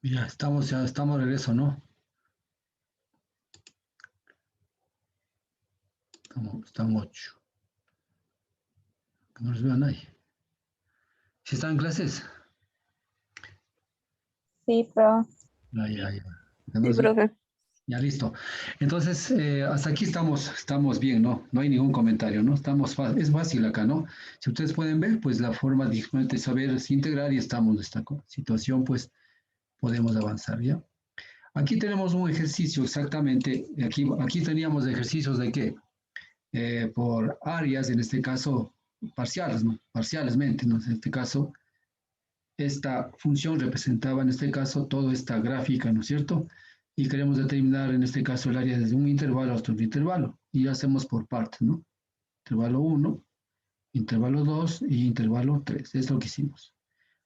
Ya estamos de regreso, ¿no? Están 8. Que no los veo a nadie. ¿Sí están en clases? Sí, pero... Ya. Sí, profe. Ya listo. Entonces, hasta aquí estamos bien, ¿no? No hay ningún comentario, ¿no? Es fácil acá, ¿no? Si ustedes pueden ver, pues la forma de saber integrar y estamos en esta situación, pues podemos avanzar, ¿ya? Aquí tenemos un ejercicio exactamente. Aquí teníamos ejercicios de qué? Por áreas, en este caso parciales, ¿no? Parcialmente, ¿no? En este caso, esta función representaba en este caso toda esta gráfica, ¿no es cierto? Y queremos determinar en este caso el área desde un intervalo hasta otro intervalo. Y lo hacemos por partes, ¿no? Intervalo 1, intervalo 2 y intervalo 3. Es lo que hicimos.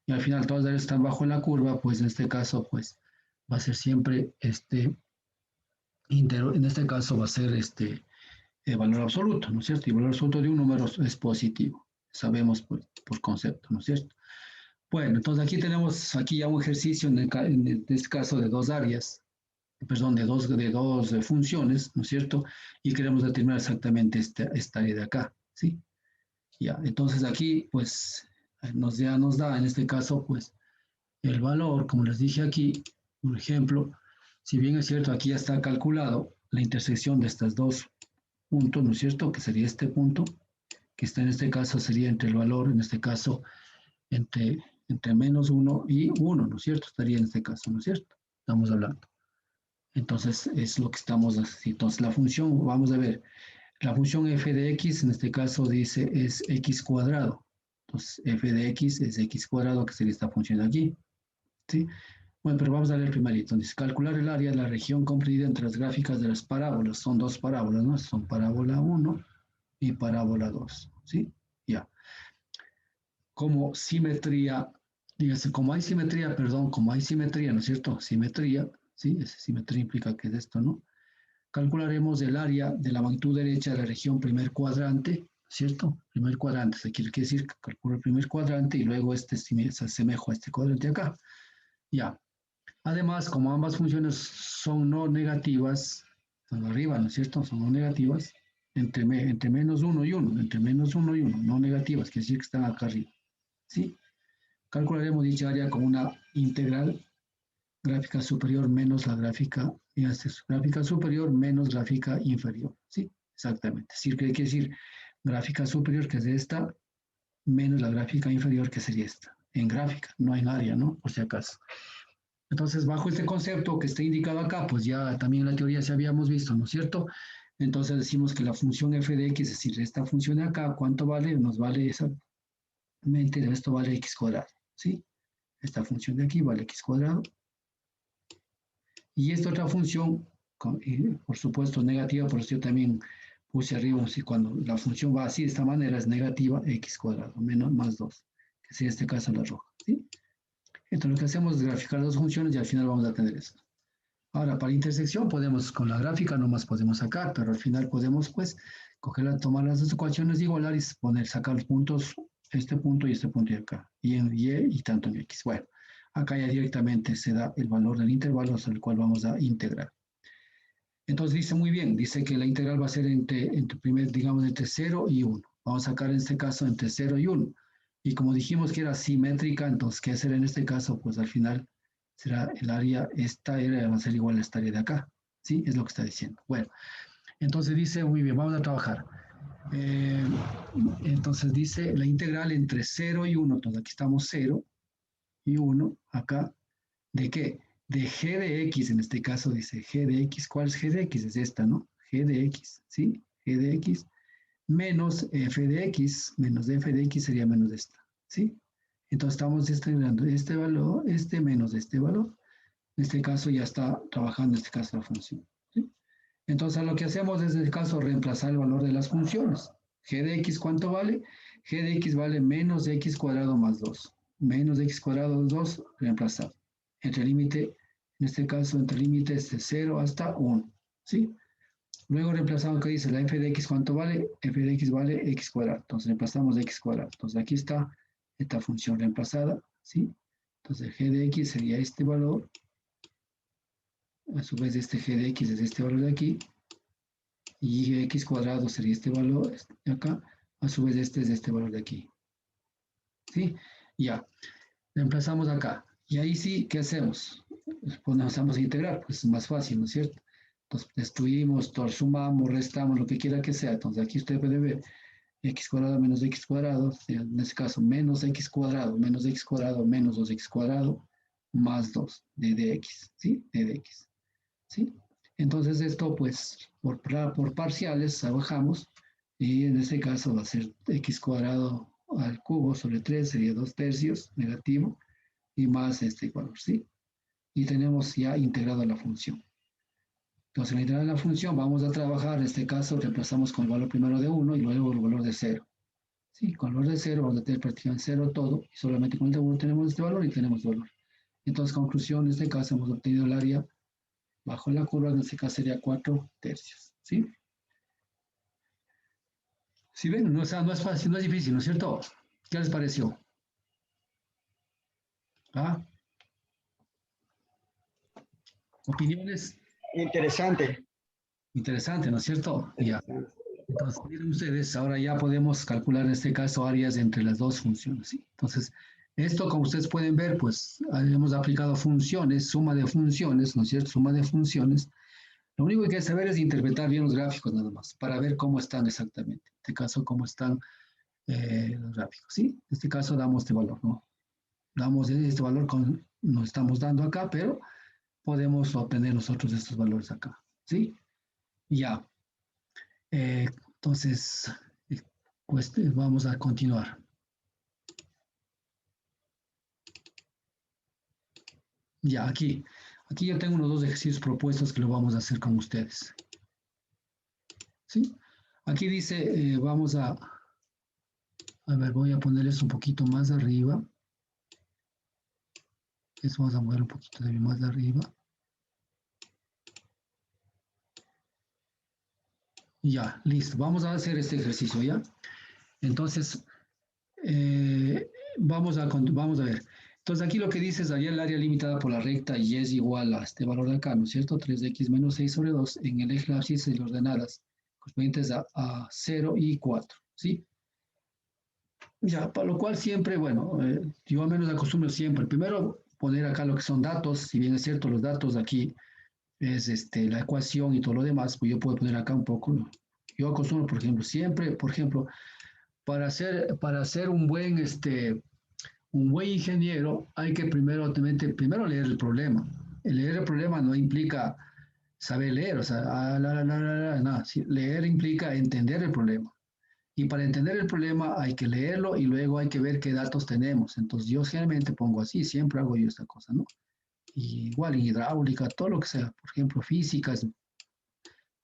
Y al final todas las áreas están bajo la curva, pues en este caso, pues va a ser siempre en este caso va a ser valor absoluto, ¿no es cierto? Y el valor absoluto de un número es positivo. Sabemos por concepto, ¿no es cierto? Bueno, entonces aquí tenemos ya un ejercicio en este caso de dos áreas, perdón, de dos funciones, ¿no es cierto? Y queremos determinar exactamente esta área de acá, ¿sí? Ya, entonces aquí, pues, ya nos da en este caso, pues, el valor, como les dije aquí, por ejemplo, si bien es cierto, aquí ya está calculado la intersección de estos dos puntos, ¿no es cierto? Que sería este punto, que está en este caso sería entre el valor, en este caso, entre, entre menos 1 y 1, ¿no es cierto? Estaría en este caso, ¿no es cierto? Estamos hablando. Entonces, es lo que estamos haciendo. Entonces, la función, vamos a ver, la función f de x, en este caso dice, es x cuadrado. Entonces, f de x es x cuadrado, que sería esta función de aquí, ¿sí? Bueno, pero vamos a ver primerito. Entonces, calcular el área de la región comprendida entre las gráficas de las parábolas. Son dos parábolas, ¿no? Son parábola 1 y parábola 2, ¿sí? Ya. Como simetría, dígase, como hay simetría, ¿no es cierto? Simetría, ¿sí? Simetría implica que es esto, ¿no? Calcularemos el área de la magnitud derecha de la región primer cuadrante, ¿cierto? Primer cuadrante, se quiere decir que calculo el primer cuadrante y luego se asemeja a este cuadrante acá. Ya. Además, como ambas funciones son no negativas, están arriba, ¿no es cierto? Son no negativas, entre menos 1 y 1, entre menos 1 y 1, no negativas, quiere decir que están acá arriba, ¿sí? Calcularemos dicha área como una integral gráfica superior menos la gráfica, gráfica superior menos gráfica inferior, ¿sí? Exactamente. Es decir, ¿qué quiere decir? Gráfica superior, que es esta, menos la gráfica inferior, que sería esta. En gráfica, no en área, ¿no? Por si acaso. Entonces, bajo este concepto que está indicado acá, pues ya también en la teoría se habíamos visto, ¿no es cierto? Entonces decimos que la función f de x, es decir, esta función de acá, ¿cuánto vale? Nos vale exactamente, esto vale x cuadrado, ¿sí? Esta función de aquí vale x cuadrado. Y esta otra función, por supuesto, negativa, por eso yo también puse arriba, si cuando la función va así, de esta manera, es negativa, x cuadrado, menos más 2, que sería este caso la roja, ¿sí? Entonces lo que hacemos es graficar dos funciones y al final vamos a tener esto. Ahora, para intersección podemos, con la gráfica nomás podemos sacar, pero al final podemos, pues, tomar las dos ecuaciones igualares, sacar los puntos, este punto y este punto de acá, y en y y tanto en x. Bueno, acá ya directamente se da el valor del intervalo hasta el cual vamos a integrar. Entonces dice muy bien, dice que la integral va a ser digamos, entre 0 y 1. Vamos a sacar en este caso entre 0 y 1. Y como dijimos que era simétrica, entonces, ¿qué hacer en este caso? Pues al final será el área, esta área va a ser igual a esta área de acá. ¿Sí? Es lo que está diciendo. Bueno, entonces dice, muy bien, vamos a trabajar. Entonces dice la integral entre 0 y 1. Entonces aquí estamos 0 y 1. Acá, ¿de qué? De g de x, en este caso dice g de x. ¿Cuál es g de x? Es esta, ¿no? G de x, ¿sí? G de x menos f de x, menos de f de x sería menos de esta, ¿sí? Entonces estamos integrando este valor, menos este valor. En este caso ya está trabajando, en este caso, la función, ¿sí? Entonces lo que hacemos es, en este caso, reemplazar el valor de las funciones. G de x, ¿cuánto vale? G de x vale menos de x cuadrado más 2. Menos de x cuadrado más 2, reemplazado. Entre límite, en este caso, entre límites de 0 hasta 1, ¿sí? Luego reemplazamos, ¿qué dice? La f de x, ¿cuánto vale? F de x vale x cuadrado. Entonces reemplazamos x cuadrado. Entonces aquí está esta función reemplazada, ¿sí? Entonces g de x sería este valor, A su vez, este g de x es este valor de aquí. Y x cuadrado sería este valor de acá. A su vez, este es este valor de aquí. ¿Sí? Ya. Reemplazamos acá. Y ahí sí, ¿qué hacemos? Pues nos vamos a integrar, pues es más fácil, ¿no es cierto? Entonces, destruimos, sumamos, restamos, lo que quiera que sea. Entonces, aquí usted puede ver x cuadrado menos x cuadrado, en este caso menos x cuadrado menos 2x cuadrado más 2 de dx, ¿sí? De dx, ¿sí? Entonces esto pues por parciales bajamos y en este caso va a ser x cuadrado al cubo sobre 3 sería 2 tercios negativo y más este valor, ¿sí? Y tenemos ya integrado la función. Entonces, al integrar la función vamos a trabajar, en este caso reemplazamos con el valor primero de 1 y luego el valor de 0. Sí, con valor de 0 vamos a tener prácticamente 0 todo, y solamente con el de 1 tenemos este valor y tenemos valor. Entonces, conclusión, en este caso hemos obtenido el área bajo la curva, en este caso sería 4 tercios. ¿Sí? Si ven, no, o sea, no es fácil, no es difícil, ¿no es cierto? ¿Qué les pareció? ¿Ah? ¿Opiniones? Interesante. Interesante, ¿no es cierto? Ya. Interesante. Entonces, miren ustedes, ahora ya podemos calcular en este caso áreas entre las dos funciones. ¿Sí? Entonces, esto, como ustedes pueden ver, pues hemos aplicado funciones, suma de funciones, ¿no es cierto? Suma de funciones. Lo único que hay que saber es interpretar bien los gráficos nada más, para ver cómo están exactamente. En este caso, cómo están los gráficos, ¿sí? En este caso damos este valor, ¿no? Damos este valor, nos estamos dando acá, pero podemos obtener nosotros estos valores acá, ¿sí? Ya. Entonces, pues vamos a continuar. Ya, aquí yo tengo unos dos ejercicios propuestos que lo vamos a hacer con ustedes. ¿Sí? Aquí dice, vamos a ver, voy a ponerles un poquito más arriba. Eso vamos a mover un poquito de más de arriba. Ya, listo. Vamos a hacer este ejercicio, ¿ya? Entonces, vamos a ver. Entonces, aquí lo que dice es, allá el área limitada por la recta y es igual a este valor de acá, ¿no es cierto? 3x menos 6 sobre 2 en el eje de las abscisas y ordenadas, correspondientes a 0 y 4, ¿sí? Ya, para lo cual siempre, bueno, yo al menos acostumbro siempre, primero poner acá lo que son datos, si bien es cierto, los datos aquí es la ecuación y todo lo demás, pues yo puedo poner acá un poco, ¿no? Yo acostumbro, por ejemplo, siempre, por ejemplo, para ser un buen ingeniero hay que primero leer el problema. El leer el problema no implica saber leer, o sea, no, sí, leer implica entender el problema. Y para entender el problema hay que leerlo y luego hay que ver qué datos tenemos. Entonces yo generalmente pongo así, siempre hago yo esta cosa, ¿no? Y igual en hidráulica, todo lo que sea, por ejemplo, físicas.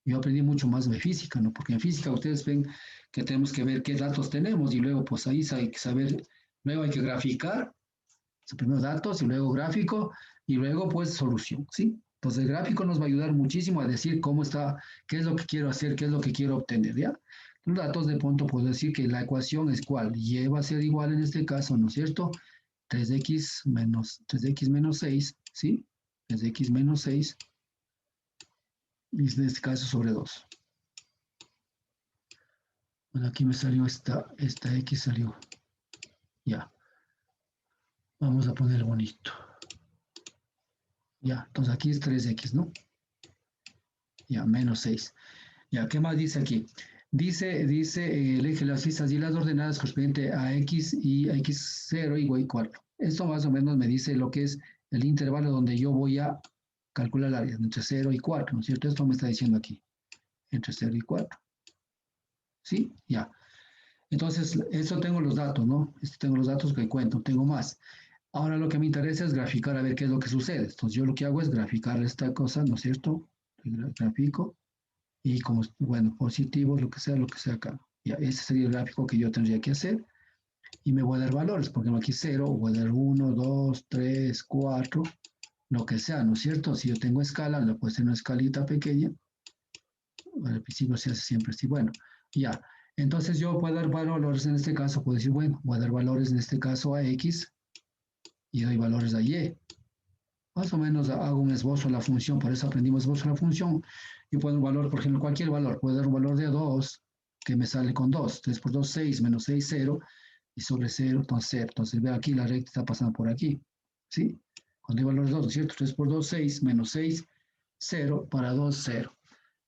Yo aprendí mucho más de física, ¿no? Porque en física ustedes ven que tenemos que ver qué datos tenemos y luego pues ahí hay que saber, luego hay que graficar, primero datos y luego gráfico y luego pues solución, ¿sí? Entonces el gráfico nos va a ayudar muchísimo a decir cómo está, qué es lo que quiero hacer, qué es lo que quiero obtener, ¿ya? Los datos de punto puedo decir que la ecuación es cuál, y va a ser igual en este caso, ¿no es cierto? 3x menos 6, ¿sí? 3x menos 6, y en este caso sobre 2. Bueno, aquí me salió esta X salió. Ya. Vamos a poner bonito. Ya, entonces aquí es 3X, ¿no? Ya, menos 6. Ya, ¿qué más dice aquí? Dice el eje de las cisas y las ordenadas correspondiente a X y a X0 y Y4. Esto más o menos me dice lo que es el intervalo donde yo voy a calcular el área, entre 0 y 4, ¿no es cierto? Esto me está diciendo aquí, entre 0 y 4. ¿Sí? Ya. Entonces, eso tengo los datos, ¿no? Tengo los datos que cuento, tengo más. Ahora lo que me interesa es graficar a ver qué es lo que sucede. Entonces, yo lo que hago es graficar esta cosa, ¿no es cierto? Grafico y como, bueno, positivo, lo que sea acá. Ya, ese sería el gráfico que yo tendría que hacer y me voy a dar valores, porque aquí 0, voy a dar 1, 2, 3, 4, lo que sea, ¿no es cierto? Si yo tengo escala, lo puedo hacer una escalita pequeña. Al principio se hace siempre así, bueno, ya. Entonces yo puedo dar valores en este caso, puedo decir, bueno, voy a dar valores en este caso a X y doy valores a Y. Más o menos hago un esbozo de la función, por eso aprendimos esbozo de la función. Y puedo un valor, por ejemplo, cualquier valor. Puedo dar un valor de 2, que me sale con 2. 3 por 2, 6, menos 6, 0. Y sobre 0, entonces 0. Entonces, ve aquí, la recta está pasando por aquí. ¿Sí? Cuando hay valor de 2, ¿no es cierto? 3 por 2, 6, menos 6, 0. Para 2, 0.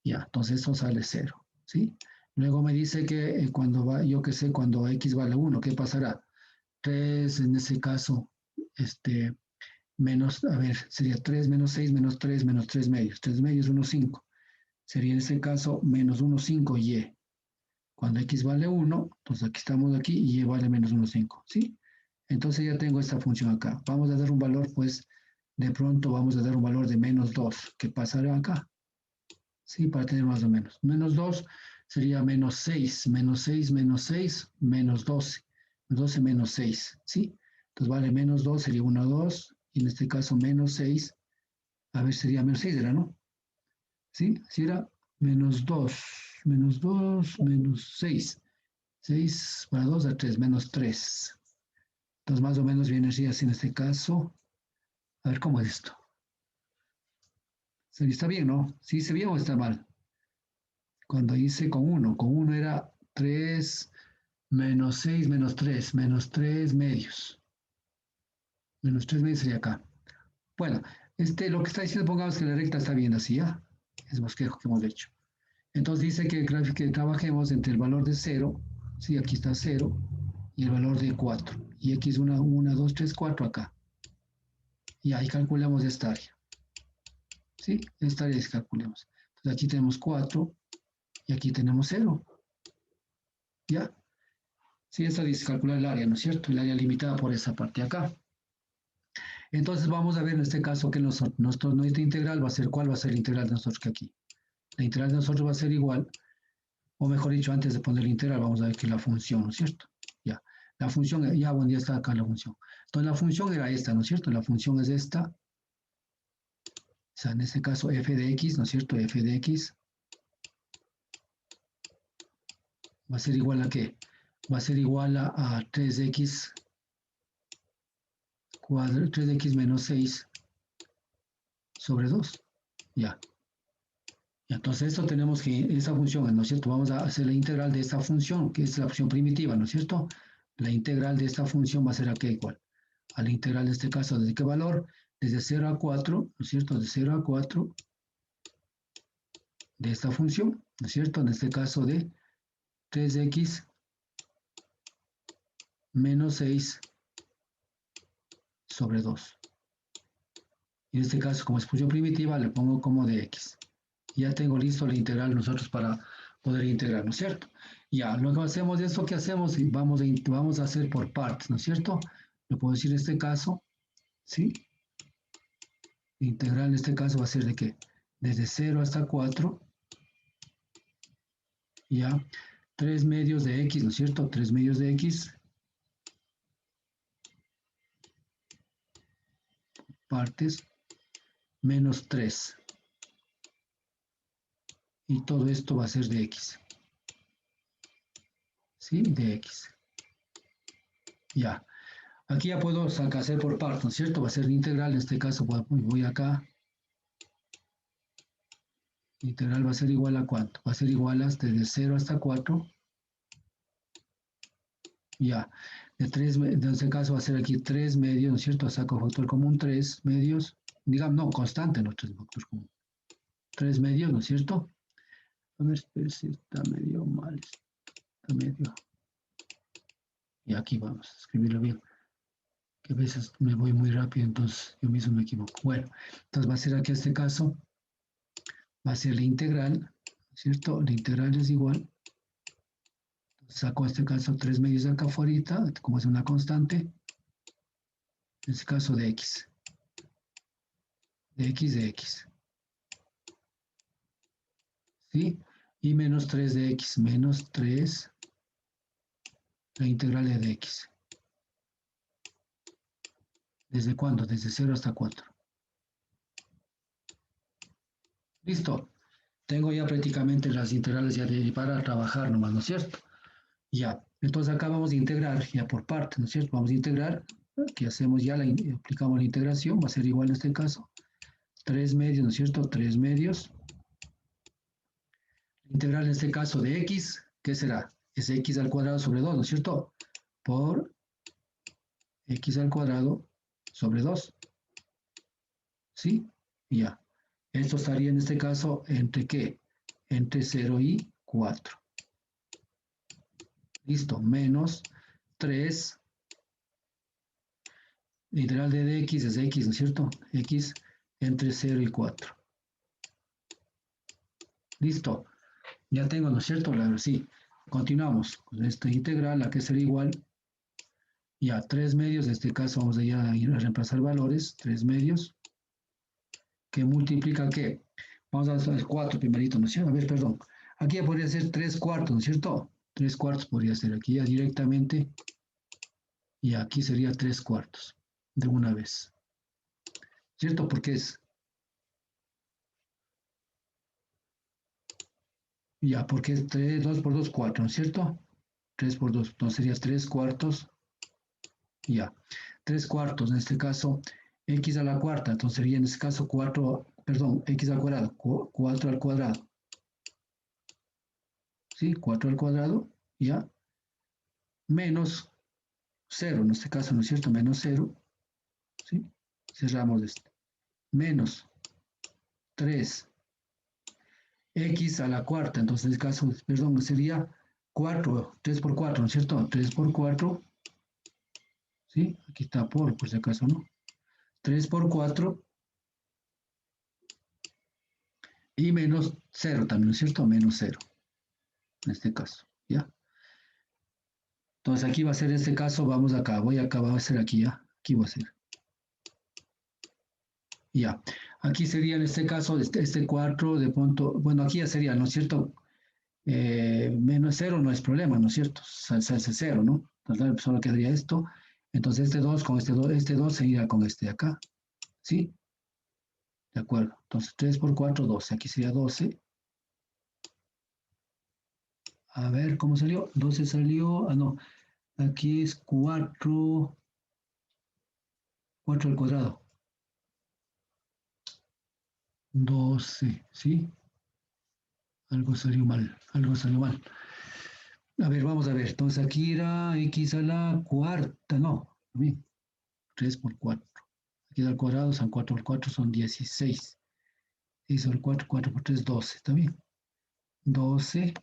Ya, entonces esto sale 0. ¿Sí? Luego me dice que cuando va, yo qué sé, cuando x vale 1, ¿qué pasará? 3, en ese caso, menos, a ver, sería 3 menos 6 menos 3 menos 3 medios. 3 medios, 1, 5. Sería en ese caso menos 1, 5, y. Cuando x vale 1, entonces aquí estamos aquí y y vale menos 1, 5. ¿Sí? Entonces ya tengo esta función acá. Vamos a dar un valor, pues, de pronto vamos a dar un valor de menos 2. ¿Qué pasará acá? Sí, para tener más o menos. Menos 2 sería menos 6. Menos 6, menos 6, menos 12. 12 menos 6. ¿Sí? Entonces vale menos 2, sería 1, 2. Y en este caso menos 6. A ver, sería menos 6, ¿era, no? ¿Sí? Si era menos 2. Menos 2, menos 6. 6 para 2 a 3, menos 3. Entonces más o menos viene así en este caso. A ver, ¿cómo es esto? Está bien, ¿no? ¿Sí se bien o está mal? Cuando hice con 1 era 3 menos 6 menos 3 medios. Menos 3 medios sería acá. Bueno, lo que está diciendo, pongamos que la recta está bien así, ¿ya? Es bosquejo que hemos hecho. Entonces dice que trabajemos entre el valor de 0, sí, aquí está 0, y el valor de 4. Y x 1, 2, 3, 4 acá. Y ahí calculamos esta área. ¿Sí? Esta área es calculemos. Entonces aquí tenemos 4 y aquí tenemos 0. ¿Ya? Sí, esta dice calcular el área, ¿no es cierto? El área limitada por esa parte acá. Entonces vamos a ver en este caso que nuestra integral va a ser, ¿cuál va a ser la integral de nosotros que aquí? La integral de nosotros va a ser igual, o mejor dicho, antes de poner la integral, vamos a ver que la función, ¿no es cierto? Ya, la función, ya, bueno, ya está acá la función. Entonces la función era esta, ¿no es cierto? La función es esta. O sea, en este caso f de x, ¿no es cierto? F de x va a ser igual a ¿qué? Va a ser igual a 3x, 3x menos 6 sobre 2. Ya. Entonces, esto tenemos que, esa función, ¿no es cierto? Vamos a hacer la integral de esta función, que es la función primitiva, ¿no es cierto? La integral de esta función va a ser a qué igual. A la integral de este caso, ¿desde qué valor? Desde 0 a 4, ¿no es cierto? De 0 a 4 de esta función, ¿no es cierto? En este caso de 3x menos 6 sobre 2. Y en este caso, como es función primitiva, le pongo como de x. Ya tengo listo la integral nosotros para poder integrar, ¿no es cierto? Ya, luego hacemos esto que hacemos y vamos a hacer por partes, ¿no es cierto? Le puedo decir en este caso, ¿sí? La integral en este caso va a ser de qué? Desde 0 hasta 4, ya, 3 medios de x, ¿no es cierto? 3 medios de x, partes, menos 3. Y todo esto va a ser de x. ¿Sí? De x. Ya. Aquí ya puedo hacer por partes, ¿no es cierto? Va a ser la integral, en este caso voy acá. La integral va a ser igual a ¿cuánto? Va a ser igual a desde 0 hasta 4. Ya. De 3, en este caso va a ser aquí 3 medios, ¿no es cierto? Saco factor común 3 medios. Digamos, no, constante, no 3 factor común. 3 medios, ¿no es cierto? A ver, si está medio mal. Está medio. Y aquí vamos a escribirlo bien. Que a veces me voy muy rápido, entonces yo mismo me equivoco. Bueno, entonces va a ser aquí este caso. Va a ser la integral, ¿cierto? La integral es igual. Saco en este caso 3 medios de acá afuera, como es una constante. En este caso de x. De x. ¿Sí? Y menos 3 de x. Menos 3. La integral es de x. ¿Desde cuándo? Desde 0 hasta 4. Listo. Tengo ya prácticamente las integrales ya para trabajar nomás, ¿no es cierto? Ya. Entonces acá vamos a integrar ya por partes, ¿no es cierto? Vamos a integrar Aquí hacemos ya, aplicamos la integración, va a ser igual en este caso. 3 medios, ¿no es cierto? 3 medios. La integral en este caso de x, ¿qué será? Es x al cuadrado sobre 2, ¿no es cierto? Por x al cuadrado sobre 2. ¿Sí? Ya. Esto estaría en este caso entre ¿qué? Entre 0 y 4. Listo. Menos 3. Integral de dx es x, ¿no es cierto? X entre 0 y 4. Listo. Ya tengo, ¿no es cierto? Sí. Continuamos con esta integral, la que será igual. Ya, 3 medios, en este caso vamos a ir a reemplazar valores. 3 medios. ¿Que multiplica qué? Vamos a hacer 4 primerito, ¿no es cierto? A ver, perdón. Aquí ya podría ser 3 cuartos, ¿no es cierto? 3 cuartos podría ser aquí ya directamente. Y aquí sería 3 cuartos de una vez. ¿Cierto? Porque es... Ya, porque es 3, 2 por 2, 4, ¿no es cierto? 3 por 2, entonces sería 3 cuartos. Ya. 3 cuartos, en este caso, x a la cuarta. Entonces sería en este caso 4, perdón, x al cuadrado. 4 al cuadrado. ¿Sí? 4 al cuadrado. Ya. Menos 0, en este caso, ¿no es cierto? Menos 0, ¿sí? Cerramos esto. Menos 3, x a la cuarta, entonces en este caso, perdón, sería 4, 3 por 4, ¿no es cierto? 3 por 4, ¿sí? Aquí está por si acaso, ¿no? 3 por 4 y menos 0 también, ¿no es cierto? Menos 0, en este caso, ¿ya? Entonces aquí va a ser este caso, vamos acá, voy acá, va a ser aquí, ¿ya? Aquí va a ser. Ya. Aquí sería en este caso, este 4 de punto, bueno, aquí ya sería, ¿no es cierto? Menos 0 no es problema, ¿no es cierto? Se hace 0, ¿no? Entonces solo quedaría esto. Entonces este 2 con este 2 se irá con este de acá. ¿Sí? De acuerdo. Entonces 3 por 4, 12. Aquí sería 12. A ver, ¿cómo salió? 12 salió. Ah, no. Aquí es 4. 4 al cuadrado. 12. ¿Sí? Algo salió mal. Algo salió mal. A ver, vamos a ver. Entonces aquí era x a la cuarta. No. Bien. 3 por 4. Aquí al cuadrado son 4 por 4, son 16. 6 sobre 4, 4 por 3, 12. ¿Está bien? 12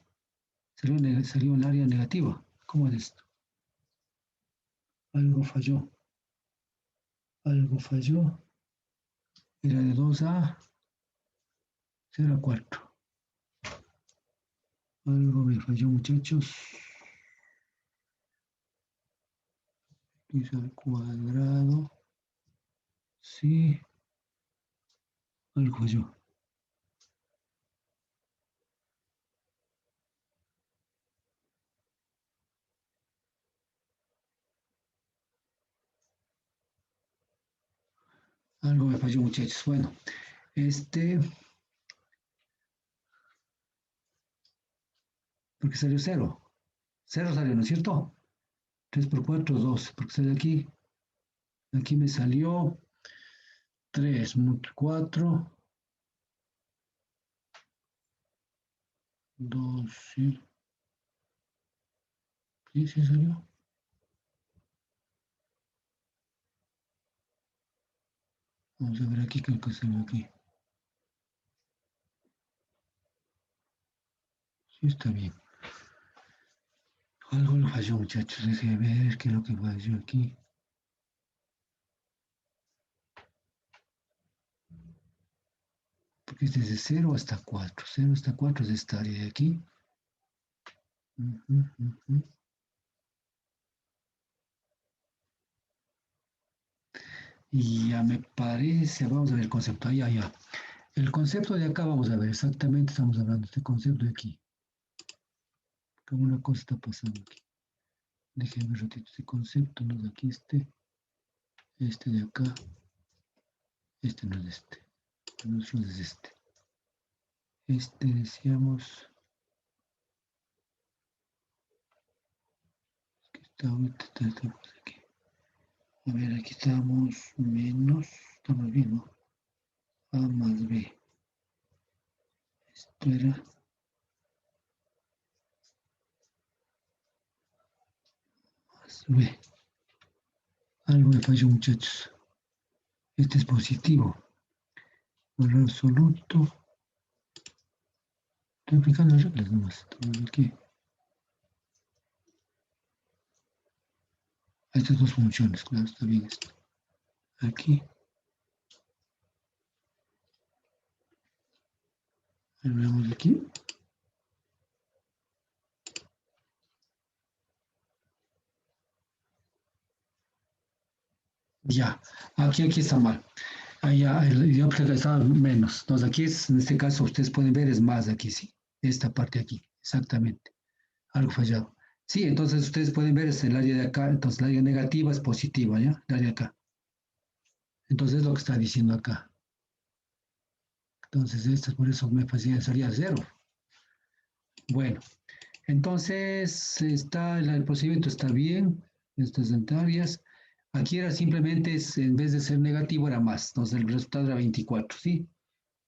salió un área negativa. ¿Cómo es esto? Algo falló. Algo falló. Era de 2 a 0 a 4. Algo me falló, muchachos. X al cuadrado. Sí. Algo falló. Algo me falló, muchachos. Bueno, porque salió 0. 0 salió, ¿no es cierto? 3 por 4, 12. Porque sale aquí. Aquí me salió 3, 4, 2, sí. Sí, sí salió. Vamos a ver aquí qué salió aquí. Sí, está bien. Algo le falló, muchachos. Déjenme ver qué es lo que falló aquí. Porque es desde 0 hasta 4. 0 hasta 4 es esta área de aquí. Y ya me parece, vamos a ver el concepto. Ya, ya. El concepto de acá, vamos a ver, exactamente estamos hablando de este concepto de aquí. Que una cosa está pasando aquí. Déjenme un ratito este concepto, no de aquí este de acá. Este no es este. No es este. Este decíamos que está ahorita, está aquí. A ver, aquí estamos menos, estamos bien, ¿no? A más B. Esto era más B. Algo me falló, muchachos. Este es positivo. Valor absoluto. Estoy aplicando las reglas nomás. Aquí. Estas dos funciones, claro, está bien esto. Aquí. Veamos aquí. Ya, aquí está mal. Allá el idioma está menos. Entonces aquí es, en este caso, ustedes pueden ver, es más aquí, sí. Esta parte aquí, exactamente. Algo fallado. Sí, entonces ustedes pueden ver es el área de acá, entonces el área negativa es positiva, ¿ya? El área de acá. Entonces es lo que está diciendo acá. Entonces esto por eso me sería cero. Bueno, entonces está el procedimiento está bien, estas áreas. Aquí era simplemente, en vez de ser negativo, era más. Entonces el resultado era 24, ¿sí?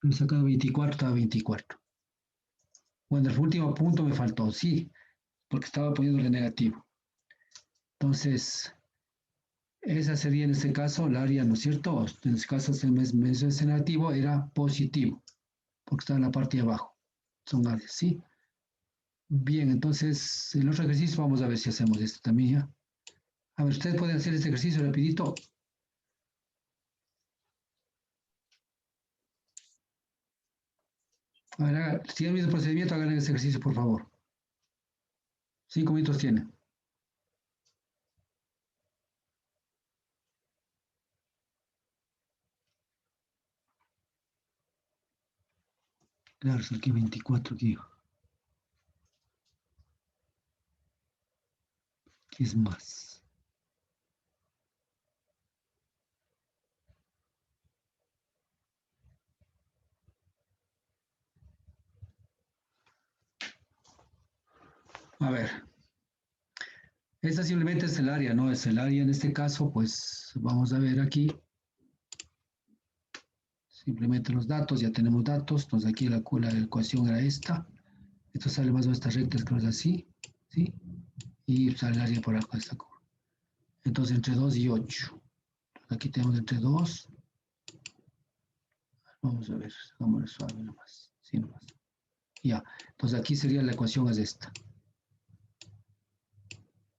He sacado 24, estaba 24. Bueno, el último punto me faltó, sí, porque estaba poniéndole negativo. Entonces, esa sería en este caso el área, ¿no es cierto? En este caso, el mes negativo era positivo, porque está en la parte de abajo. Son áreas, ¿sí? Bien, entonces, en otro ejercicio vamos a ver si hacemos esto también, ¿ya? A ver, ustedes pueden hacer este ejercicio rapidito. A ver, si tienen el mismo procedimiento, hagan este ejercicio, por favor. 5 minutos tienen. Claro, aquí 24, aquí. ¿Qué es más? A ver, esta simplemente es el área, ¿no? Es el área en este caso, pues vamos a ver aquí. Simplemente los datos, ya tenemos datos. Entonces aquí la ecuación era esta. Esto sale más o menos esta recta, es así, ¿sí? Y sale el área por acá, esta curva. Entonces entre 2 y 8. Aquí tenemos entre 2. Vamos a ver, vamos suave nomás. Sí, nomás. Ya, entonces aquí sería la ecuación es esta.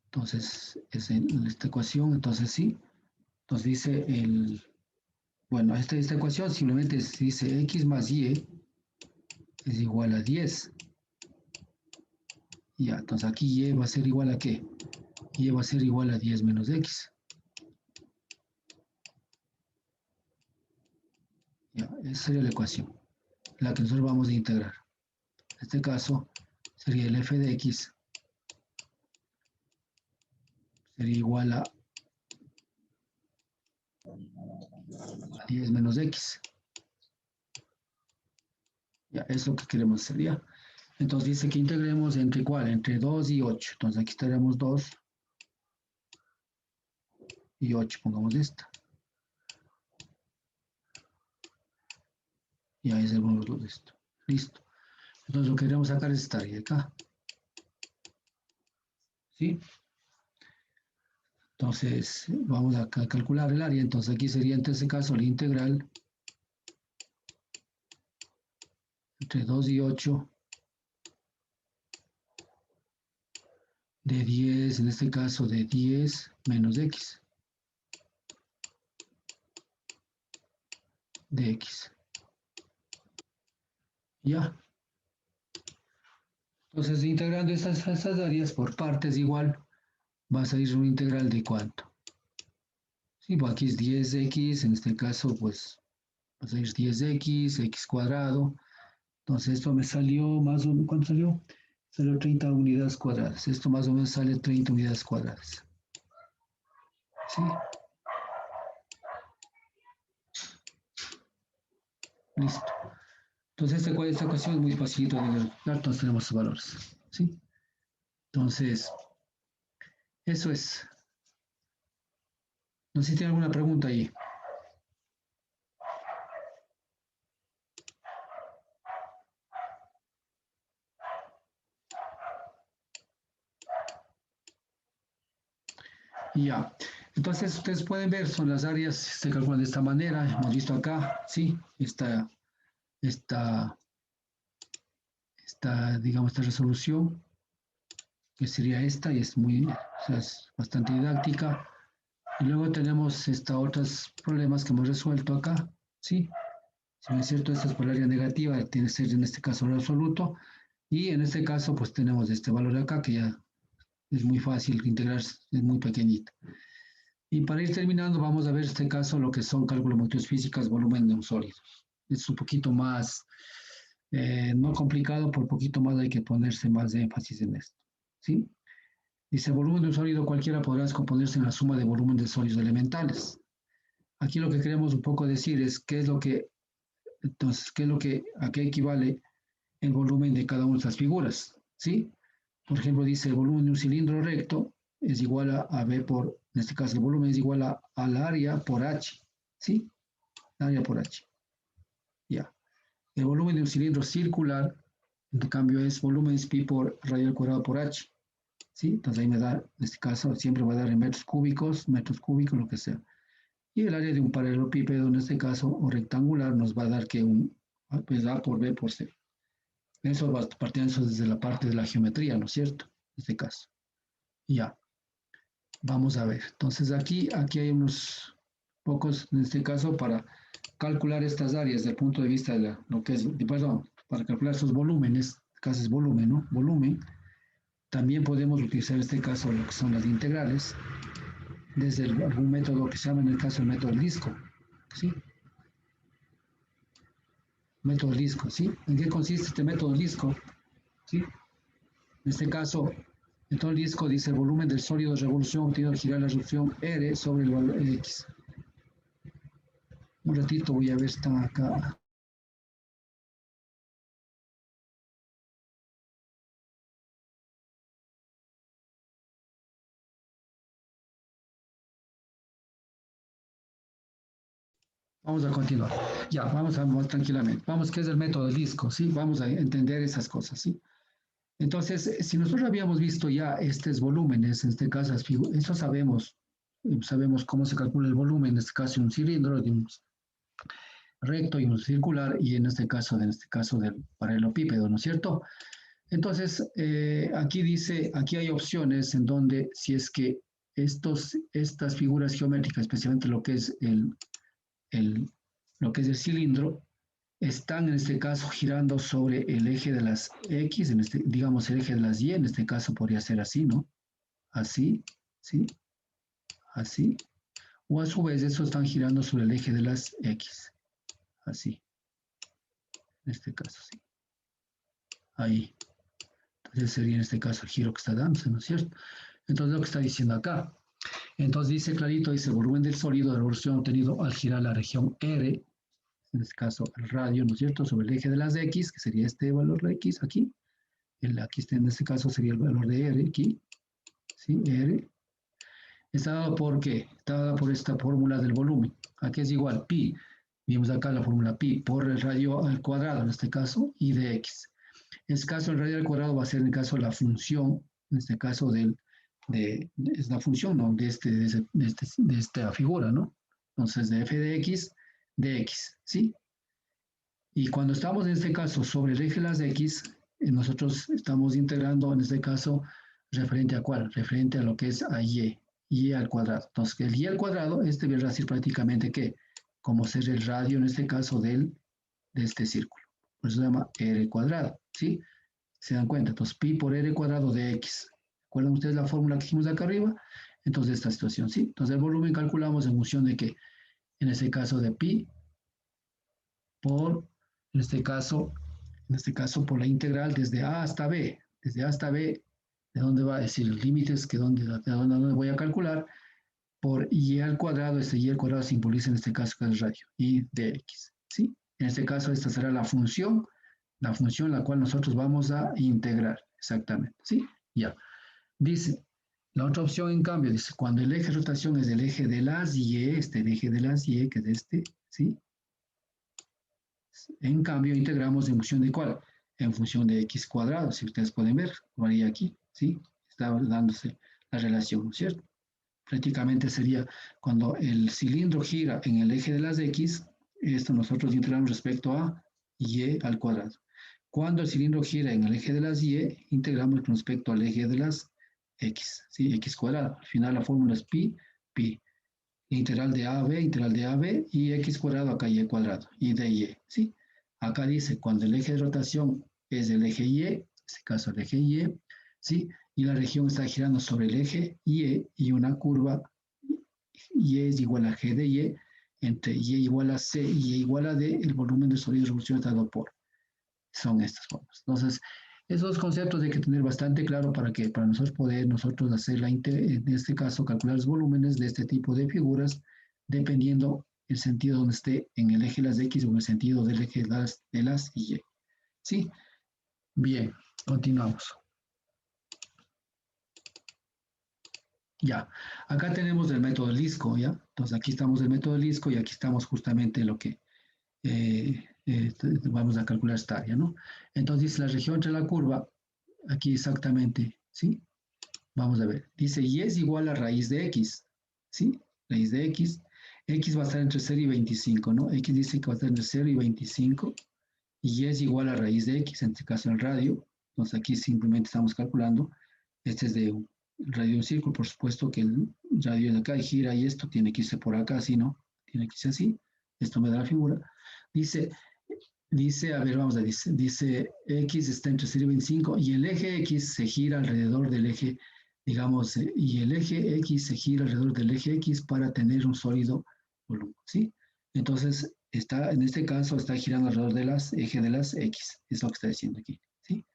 Entonces, es esta ecuación, entonces sí. Entonces dice bueno, esta ecuación simplemente dice x más y es igual a 10. Ya, entonces aquí y va a ser igual a ¿qué? Y va a ser igual a 10 menos x. Ya, esa sería la ecuación, la que nosotros vamos a integrar. En este caso, sería el f de x, sería igual a 10 menos x. Ya, es lo que queremos hacer, ya. Entonces dice que integremos entre ¿cuál? Entre 2 y 8. Entonces aquí estaremos 2 y 8, pongamos esta. Y ahí hacemos los de esto. Listo. Entonces lo que queremos sacar es esta área acá. ¿Sí? Entonces vamos a calcular el área. Entonces aquí sería en este caso la integral entre 2 y 8 de 10, en este caso de 10 menos x. De x. Ya. Entonces integrando estas áreas por partes igual, va a salir un integral de ¿cuánto? Sí, pues aquí es 10x, en este caso pues va a salir 10x, x cuadrado. Entonces esto me salió más o menos, ¿cuánto salió? Salió 30 unidades cuadradas. Esto más o menos sale 30 unidades cuadradas. ¿Sí? Listo. Entonces esta ecuación es muy facilito de calcular, entonces tenemos sus valores. ¿Sí? Entonces, eso es. No sé si tiene alguna pregunta ahí. Ya. Entonces, ustedes pueden ver, son las áreas, se calculan de esta manera. Hemos visto acá, sí, esta, digamos, esta resolución, que sería esta, y es muy, o sea, es bastante didáctica. Y luego tenemos otros problemas que hemos resuelto acá, ¿sí? Si no es cierto, esta es polaridad negativa, tiene que ser en este caso el absoluto, y en este caso, pues tenemos este valor de acá, que ya es muy fácil integrar, es muy pequeñito. Y para ir terminando, vamos a ver este caso, lo que son cálculos de matrices físicas, volumen de un sólido. Es un poquito más, no complicado, por poquito más hay que ponerse más de énfasis en esto, ¿sí? Dice, el volumen de un sólido cualquiera podrá descomponerse en la suma de volumen de sólidos elementales. Aquí lo que queremos un poco decir es qué es lo que, entonces, a qué equivale el volumen de cada una de estas figuras, ¿sí? Por ejemplo, dice el volumen de un cilindro recto es igual a B por, en este caso el volumen es igual al área por H, ¿sí? Área por H, ya. El volumen de un cilindro circular, en cambio, es volumen es pi por radio al cuadrado por H, ¿sí? Entonces ahí me da, en este caso, siempre va a dar en metros cúbicos, lo que sea. Y el área de un paralelepípedo, en este caso, o rectangular, nos va a dar que pues A por B por C. Eso va partiendo desde la parte de la geometría, ¿no es cierto? En este caso. Ya, vamos a ver. Entonces aquí hay unos pocos, en este caso, para calcular estas áreas desde el punto de vista de lo que es, perdón, para calcular esos volúmenes, casi es volumen, ¿no? Volumen. También podemos utilizar en este caso lo que son las integrales, desde algún método que se llama en el caso el método del disco, ¿sí? Método del disco, ¿sí? ¿En qué consiste este método del disco? ¿Sí? En este caso, en todo el disco dice el volumen del sólido de revolución obtenido al girar la revolución R sobre el valor X. Un ratito voy a ver si están acá. Vamos a continuar. Ya, vamos tranquilamente. Vamos, ¿qué es el método del disco? ¿Sí? Vamos a entender esas cosas, ¿sí? Entonces, si nosotros habíamos visto ya estos volúmenes, en este caso, eso sabemos cómo se calcula el volumen, en este caso un cilindro, de un recto y un circular, y en este caso del paralelepípedo, ¿no es cierto? Entonces, aquí hay opciones en donde si es que estas figuras geométricas, especialmente lo que es lo que es el cilindro, están en este caso girando sobre el eje de las X, digamos el eje de las Y, en este caso podría ser así, ¿no? Así, ¿sí? Así. O a su vez, estos están girando sobre el eje de las X, así. En este caso, sí. Ahí. Entonces sería en este caso el giro que está dándose, ¿no es cierto? Entonces lo que está diciendo acá. Entonces dice clarito, dice el volumen del sólido de revolución obtenido al girar la región R, en este caso el radio, ¿no es cierto?, sobre el eje de las X, que sería este valor de X aquí. Aquí está, en este caso sería el valor de R aquí, ¿sí? R. Está dado por ¿qué? Está dado por esta fórmula del volumen. Aquí es igual pi, vimos acá la fórmula pi, por el radio al cuadrado, en este caso, y de X. En este caso, el radio al cuadrado va a ser, en el caso, la función, en este caso, es la función, ¿no?, de esta figura, ¿no? Entonces, de f de x, ¿sí? Y cuando estamos, en este caso, sobre el eje de las x, nosotros estamos integrando, en este caso, referente a ¿cuál? Referente a lo que es a y al cuadrado. Entonces, el y al cuadrado, viene a decir prácticamente que, como ser el radio, en este caso, de este círculo. Por eso se llama r cuadrado, ¿sí? ¿Se dan cuenta? Entonces, pi por r cuadrado de x. ¿Recuerdan ustedes la fórmula que dijimos de acá arriba? Entonces, esta situación, ¿sí? Entonces, el volumen calculamos en función de que, en este caso, de pi por, en este caso, por la integral desde a hasta b. Desde a hasta b, ¿de dónde va a decir los límites? De dónde voy a calcular. Por y al cuadrado, y al cuadrado simboliza en este caso que es el radio, y de x, ¿sí? En este caso, esta será la función la cual nosotros vamos a integrar, exactamente, ¿sí? Ya. Dice, La otra opción, en cambio, dice, cuando el eje de rotación es el eje de las Y, el eje de las Y, que es este, ¿sí? En cambio, integramos en función de ¿cuál? En función de x cuadrado, si ustedes pueden ver, varía aquí, ¿sí? Está dándose la relación, ¿no es cierto? Prácticamente sería cuando el cilindro gira en el eje de las x, esto nosotros integramos respecto a y al cuadrado. Cuando el cilindro gira en el eje de las y, integramos con respecto al eje de las x, ¿sí? X cuadrado. Al final la fórmula es pi. Integral de a b, y x cuadrado, acá y cuadrado, y de y, ¿sí? Acá dice, cuando el eje de rotación es el eje y, en este caso el eje y, ¿sí? Y la región está girando sobre el eje y una curva y es igual a g de y, entre y igual a c y igual a d, el volumen de sólido de revolución dado por. Son estas formas. Entonces, esos conceptos hay que tener bastante claro para que para nosotros poder hacer en este caso calcular los volúmenes de este tipo de figuras dependiendo el sentido donde esté en el eje de las x o en el sentido del eje de las y. ¿Sí? Bien, continuamos. Ya, acá tenemos el método Lisco, ¿ya? Entonces aquí estamos el método Lisco y aquí estamos justamente lo que vamos a calcular esta área, ¿no? Entonces la región entre la curva, aquí exactamente, ¿sí? Vamos a ver, dice y es igual a raíz de x, ¿sí? Raíz de x, x va a estar entre 0 y 25, ¿no? X dice que va a estar entre 0 y 25 y es igual a raíz de x, en este caso el radio, entonces aquí simplemente estamos calculando, este es de un radio de un círculo, por supuesto que el radio de acá y gira y esto tiene que irse por acá, así, ¿no? Tiene que irse así, esto me da la figura. Dice, a ver, vamos a decir, dice X está entre 0 y 25 y el eje X se gira alrededor del eje, digamos, y el eje X se gira alrededor del eje X para tener un sólido volumen, ¿sí? Entonces, en este caso, está girando alrededor del eje de las X, es lo que está diciendo aquí, ¿sí?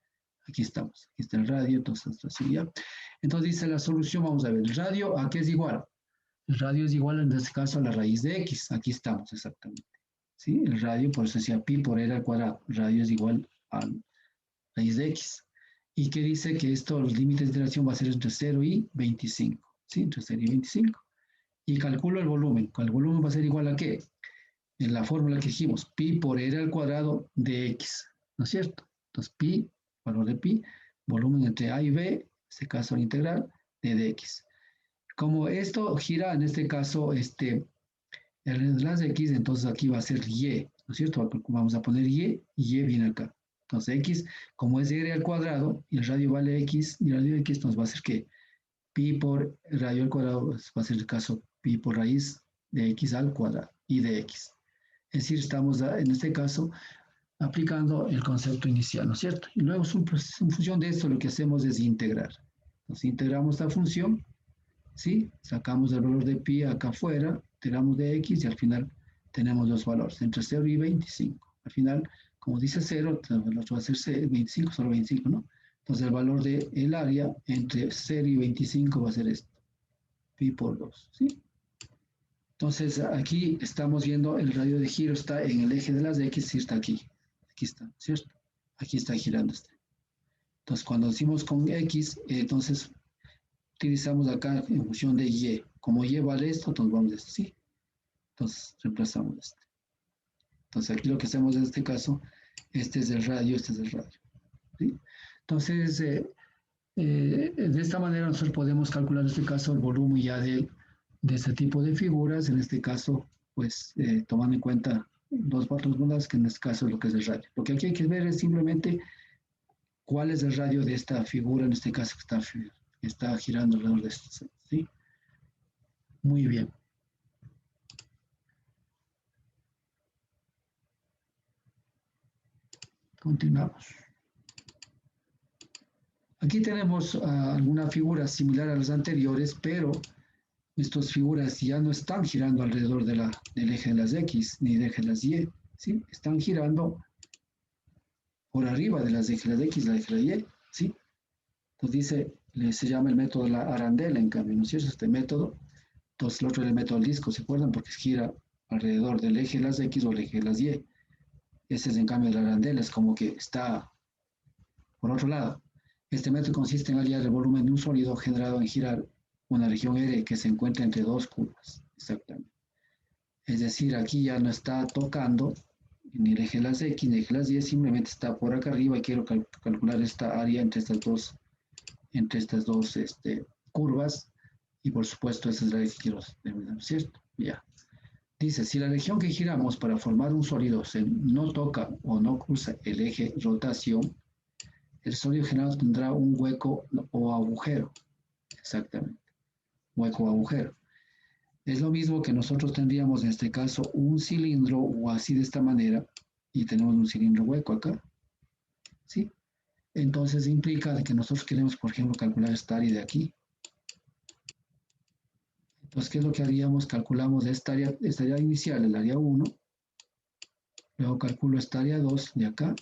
Aquí estamos, aquí está el radio, entonces, así ya. Entonces dice la solución, vamos a ver, el radio, ¿a qué es igual? El radio es igual en este caso a la raíz de X, aquí estamos exactamente. ¿Sí? El radio, por eso decía pi por r al cuadrado. El radio es igual a raíz de x. Y que dice que esto, los límites de iteración va a ser entre 0 y 25. ¿Sí? Entre 0 y 25. Y calculo el volumen. El volumen va a ser igual a ¿qué? En la fórmula que dijimos, pi por r al cuadrado de x. ¿No es cierto? Entonces, pi, valor de pi, volumen entre a y b, en este caso la integral, de dx. Como esto gira, en este caso, el enlace X, entonces aquí va a ser Y, ¿no es cierto? Vamos a poner Y y Y viene acá. Entonces X, como es R al cuadrado y el radio vale X y el radio X, entonces va a ser que pi por radio al cuadrado va a ser el caso pi por raíz de X al cuadrado y de X. Es decir, estamos en este caso aplicando el concepto inicial, ¿no es cierto? Y luego en función de esto lo que hacemos es integrar. Entonces integramos esta función, ¿sí? Sacamos el valor de pi acá afuera, integramos de x y al final tenemos los valores, entre 0 y 25. Al final, como dice 0, el otro va a ser 25, solo 25, ¿no? Entonces el valor del área entre 0 y 25 va a ser esto, pi por 2, ¿sí? Entonces aquí estamos viendo el radio de giro está en el eje de las x y está aquí. Aquí está, ¿cierto? Aquí está girando este. Entonces cuando decimos con x, entonces utilizamos acá en función de y. Como y vale esto, entonces vamos a esto, ¿sí? Entonces reemplazamos este. Entonces aquí lo que hacemos en este caso, este es el radio, este es el radio, ¿sí? Entonces, de esta manera nosotros podemos calcular en este caso el volumen ya de este tipo de figuras, en este caso, pues tomando en cuenta dos fórmulas, que en este caso es lo que es el radio. Lo que aquí hay que ver es simplemente cuál es el radio de esta figura, en este caso que está girando alrededor de esto, ¿sí? Muy bien. Continuamos. Aquí tenemos alguna figura similar a las anteriores, pero estas figuras ya no están girando alrededor del eje de las X ni del eje de las Y, ¿sí? Están girando por arriba de las ejes de las X, la eje de la Y, ¿sí? Entonces se llama el método de la arandela, en cambio, ¿no es cierto? Este método. Entonces el otro es el método del disco, ¿se acuerdan? Porque gira alrededor del eje de las X o el eje de las Y. Ese es en cambio la arandela, es como que está por otro lado. Este método consiste en hallar el volumen de un sólido generado en girar una región R que se encuentra entre dos curvas, exactamente. Es decir, aquí ya no está tocando ni el eje de las X ni el eje de las Y, simplemente está por acá arriba y quiero calcular esta área entre estas dos curvas, y por supuesto esa es la que quiero determinar, ¿cierto? Ya. Dice, si la región que giramos para formar un sólido no toca o no cruza el eje rotación, el sólido generado tendrá un hueco o agujero. Exactamente, hueco o agujero. Es lo mismo que nosotros tendríamos en este caso un cilindro o así de esta manera, y tenemos un cilindro hueco acá, ¿sí? Entonces implica de que nosotros queremos, por ejemplo, calcular esta área de aquí. Entonces, ¿qué es lo que haríamos? Calculamos esta área inicial, el área 1, luego calculo esta área 2 de acá,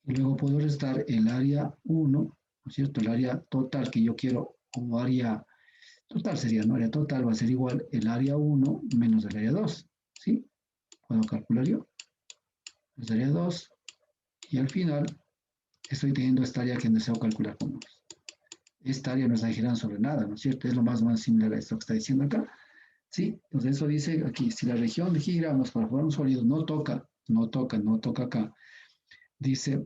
y luego puedo restar el área 1, ¿no es cierto? El área total que yo quiero, como área total sería, ¿no? Área total va a ser igual el área 1 menos el área 2, ¿sí? Puedo calcular yo. El área 2, y al final estoy teniendo esta área que deseo calcular con números. Esta área no está girando sobre nada, ¿no es cierto? Es lo más similar a esto que está diciendo acá, ¿sí? Entonces eso dice aquí, si la región de giramos para formar un sólido no toca acá, dice,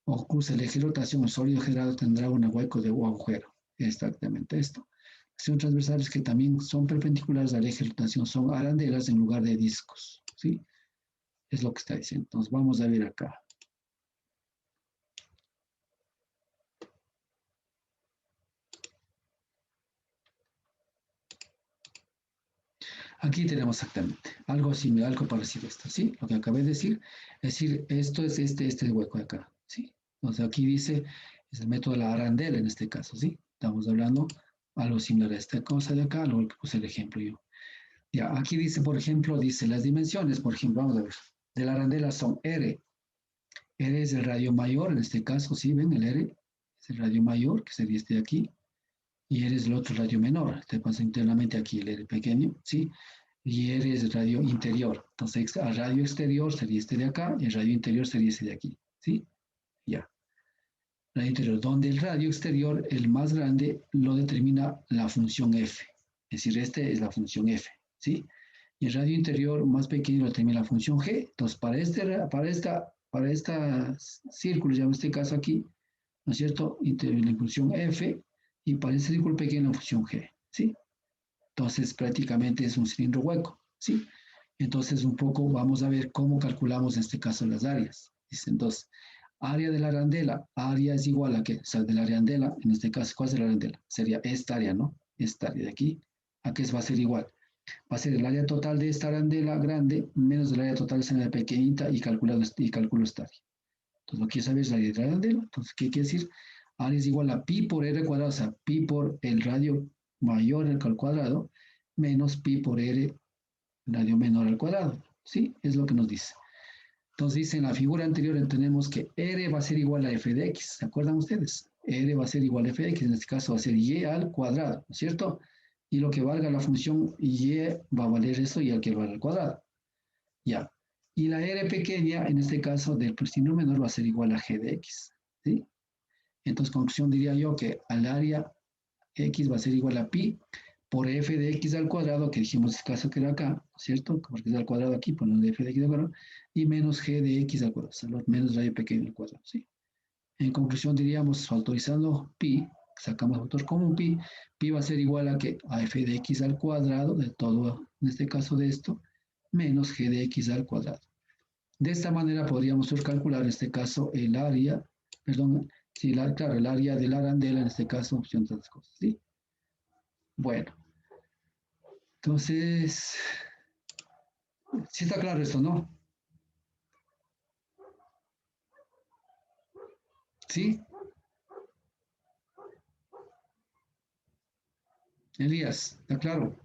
o cruza el eje de rotación, el sólido generado tendrá un hueco o agujero. Exactamente esto. Son transversales que también son perpendiculares al eje de rotación, son arandelas en lugar de discos, ¿sí? Es lo que está diciendo. Entonces vamos a ver acá. Aquí tenemos exactamente algo similar, algo parecido a esto, ¿sí? Lo que acabé de decir, es decir, esto es este hueco de acá, ¿sí? Entonces aquí dice, es el método de la arandela en este caso, ¿sí? Estamos hablando algo similar a esta cosa de acá, luego que puse el ejemplo yo. Ya, aquí dice, por ejemplo, dice las dimensiones, por ejemplo, vamos a ver, de la arandela son R. R es el radio mayor, en este caso, ¿sí? ¿Ven? El R es el radio mayor, que sería este de aquí, y R es el otro radio menor, te pasa internamente aquí el R pequeño, ¿sí? Y R es el radio interior. Entonces, el radio exterior sería este de acá y el radio interior sería este de aquí. ¿Sí? Ya. Radio interior, donde el radio exterior, el más grande, lo determina la función F. Es decir, este es la función F. ¿Sí? Y el radio interior más pequeño lo determina la función G. Entonces, para esta círculo, ya en este caso aquí, ¿no es cierto? La función F, y para este círculo pequeño la función G. ¿Sí? Entonces, prácticamente es un cilindro hueco, ¿sí? Entonces, un poco vamos a ver cómo calculamos en este caso las áreas. Dicen dos. Área de la arandela. Área es igual a que, o sea, de la arandela, en este caso, ¿cuál es la arandela? Sería esta área, ¿no? Esta área de aquí. ¿A qué va a ser igual? Va a ser el área total de esta arandela grande menos el área total de esta arandela pequeñita y calculo esta área. Entonces, lo que quiero saber es la área de la arandela. Entonces, ¿qué quiere decir? Área es igual a pi por r cuadrado, o sea, pi por el radio mayor al cuadrado, menos pi por r radio menor al cuadrado. ¿Sí? Es lo que nos dice. Entonces dice en la figura anterior tenemos que r va a ser igual a f de x. ¿Se acuerdan ustedes? R va a ser igual a f de x, en este caso va a ser y al cuadrado, ¿no es cierto? Y lo que valga la función y va a valer eso y al que valga al cuadrado. Ya. Y la r pequeña, en este caso del prístino menor, va a ser igual a g de x. ¿Sí? Entonces, conclusión diría yo que al área x va a ser igual a pi por f de x al cuadrado, que dijimos en este caso que era acá, ¿cierto? Porque es al cuadrado aquí, ponemos f de x al cuadrado, y menos g de x al cuadrado, o sea, menos radio pequeño al cuadrado, ¿sí? En conclusión diríamos, factorizando pi, sacamos factor común pi va a ser igual a f de x al cuadrado, de todo, en este caso de esto, menos g de x al cuadrado. De esta manera podríamos calcular en este caso el área, perdón, sí, claro, el área de la arandela, en este caso, opción de las cosas, ¿sí? Bueno, entonces, sí está claro esto, ¿no? ¿Sí? Elías, ¿está claro?